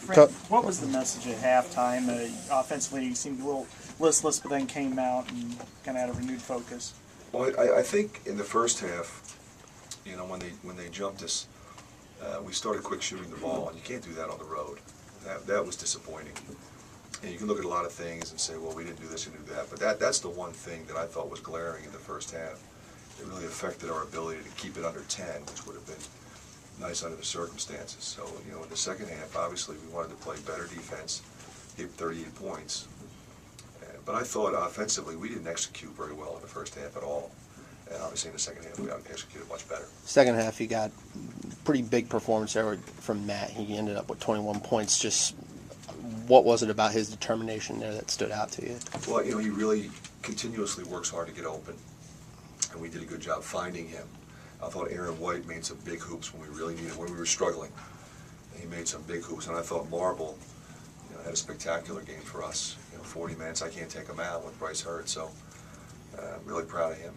Fran, what was the message at halftime? Offensively, you seemed a little listless, but then came out and kind of had a renewed focus. Well, I think in the first half, you know, when they jumped us, we started quick shooting the ball, and you can't do that on the road. That was disappointing. And you can look at a lot of things and say, well, we didn't do this and do that, but that's the one thing that I thought was glaring in the first half. It really affected our ability to keep it under 10, which would have been nice under the circumstances. So, you know, in the second half, obviously, we wanted to play better defense, get 38 points. But I thought offensively, we didn't execute very well in the first half at all. And obviously in the second half, we executed much better. Second half, you got pretty big performance there from Matt. He ended up with 21 points. Just what was it about his determination there that stood out to you? Well, you know, he really continuously works hard to get open, and we did a good job finding him. I thought Aaron White made some big hoops when we really needed, when we were struggling. He made some big hoops, and I thought Marble, you know, had a spectacular game for us. You know, 40 minutes, I can't take him out with Bryce hurt, so I'm really proud of him.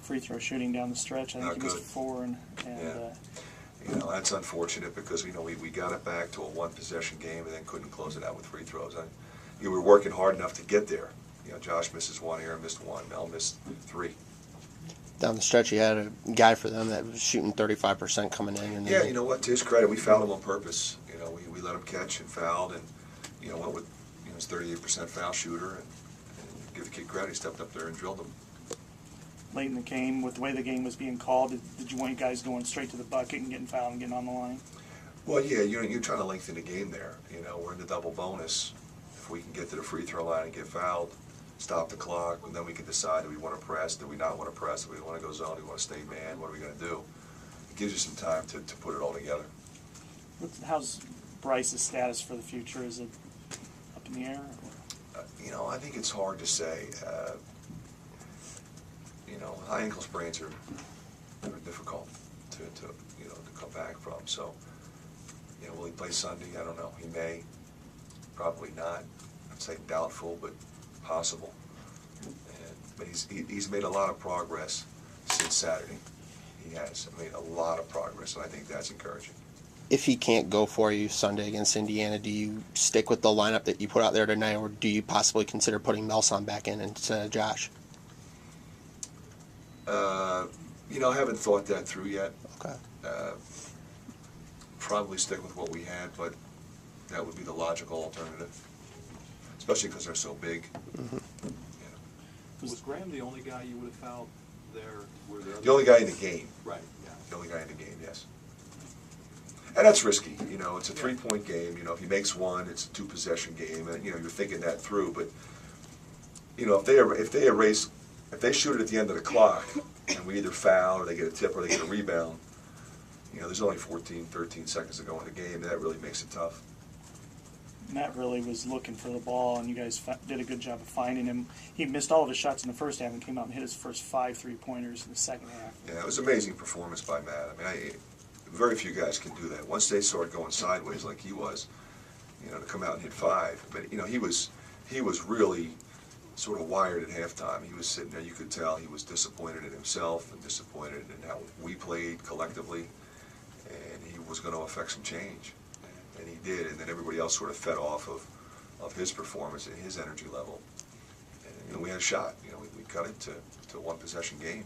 Free throw shooting down the stretch, I think he missed 4. Yeah. You know, that's unfortunate because, you know, we got it back to a one-possession game and then couldn't close it out with free throws. You know, we were working hard enough to get there. You know, Josh misses 1, Aaron missed 1, Mel missed 3. Down the stretch, you had a guy for them that was shooting 35% coming in. And yeah, you know what? To his credit, we fouled him on purpose. You know, we let him catch and fouled, and you know, went with his 38% foul shooter, and give the kid credit. He stepped up there and drilled him. Late in the game, with the way the game was being called, did you want you guys going straight to the bucket and getting fouled and getting on the line? Well, yeah, you're trying to lengthen the game there. You know, we're in the double bonus. If we can get to the free throw line and get fouled, stop the clock, and then we can decide, do we want to press, do we not want to press, do we want to go zone, do we want to stay man, what are we going to do? It gives you some time to put it all together. How's Bryce's status for the future? Is it up in the air? You know, I think it's hard to say. You know, high ankle sprains are difficult to come back from. So, you know, will he play Sunday? I don't know. He may. Probably not. I'd say doubtful, but possible. But he's made a lot of progress since Saturday. He has made a lot of progress, and I think that's encouraging. If he can't go for you Sunday against Indiana, do you stick with the lineup that you put out there tonight, or do you possibly consider putting Melson back in instead of Josh? You know, I haven't thought that through yet. Okay. Probably stick with what we had, but that would be the logical alternative, especially because they're so big. Mm-hmm. Yeah. Was Graham the only guy you would have fouled there? The only guy in the game. Right, yeah. The only guy in the game, yes. And that's risky. You know, it's a three-point game. You know, if he makes one, it's a two-possession game, and you know you're thinking that through. But you know, if they shoot it at the end of the clock, and we either foul or they get a tip or they get a rebound, you know, there's only 14, 13 seconds to go in the game. That really makes it tough. Matt really was looking for the ball, and you guys did a good job of finding him. He missed all of his shots in the first half and came out and hit his first 5 3-pointers in the second half. Yeah, it was an amazing performance by Matt. I mean, very few guys can do that. Once they start going sideways like he was, you know, to come out and hit 5. But you know, he was really sort of wired at halftime. He was sitting there. You could tell he was disappointed in himself and disappointed in how we played collectively, and he was going to affect some change. And he did, and then everybody else sort of fed off of his performance and his energy level. And you know, we had a shot. You know, we cut it to a one-possession game.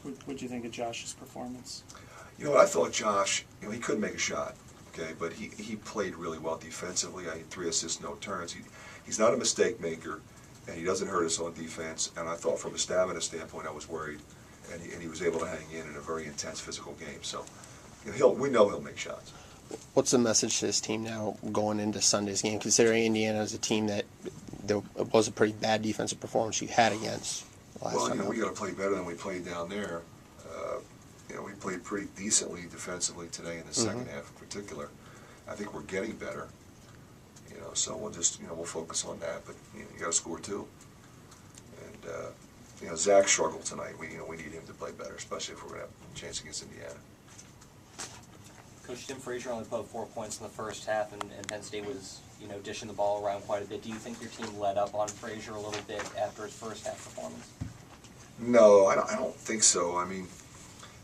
What'd you think of Josh's performance? You know what, I thought Josh, you know, he couldn't make a shot, okay, but he played really well defensively. I had 3 assists, no turns. He's not a mistake maker, and he doesn't hurt us on defense. And I thought from a stamina standpoint, I was worried, and he was able to hang in a very intense physical game. So, you know, we know he'll make shots. What's the message to this team now going into Sunday's game, considering Indiana is a team that there was a pretty bad defensive performance you had against last time? Well, you know, we got to play better than we played down there. You know, we played pretty decently defensively today in the second half in particular. I think we're getting better. You know, so we'll just, you know, we'll focus on that. But you know, you got to score too. And you know, Zach struggled tonight. We need him to play better, especially if we're going to have a chance against Indiana. Coach Tim Frazier only put 4 points in the first half, and Penn State was, you know, dishing the ball around quite a bit. Do you think your team let up on Frazier a little bit after his first half performance? No, I don't think so. I mean,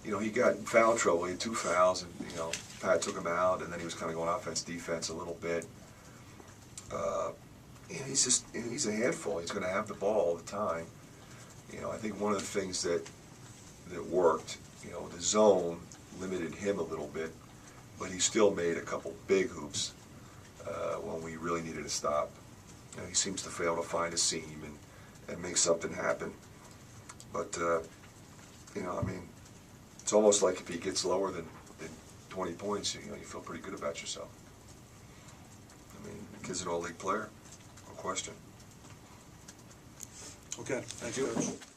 you know, he got in foul trouble. He had 2 fouls, and you know, Pat took him out, and then he was kind of going offense, defense a little bit. And he's a handful. He's going to have the ball all the time. You know, I think one of the things that worked, you know, the zone limited him a little bit, but he still made a couple big hoops when we really needed to stop. You know, he seems to fail to find a seam and make something happen. But, you know, I mean, it's almost like if he gets lower than 20 points, you know, you feel pretty good about yourself. I mean, the kid's an all-league player, no question. Okay, thank you, Coach.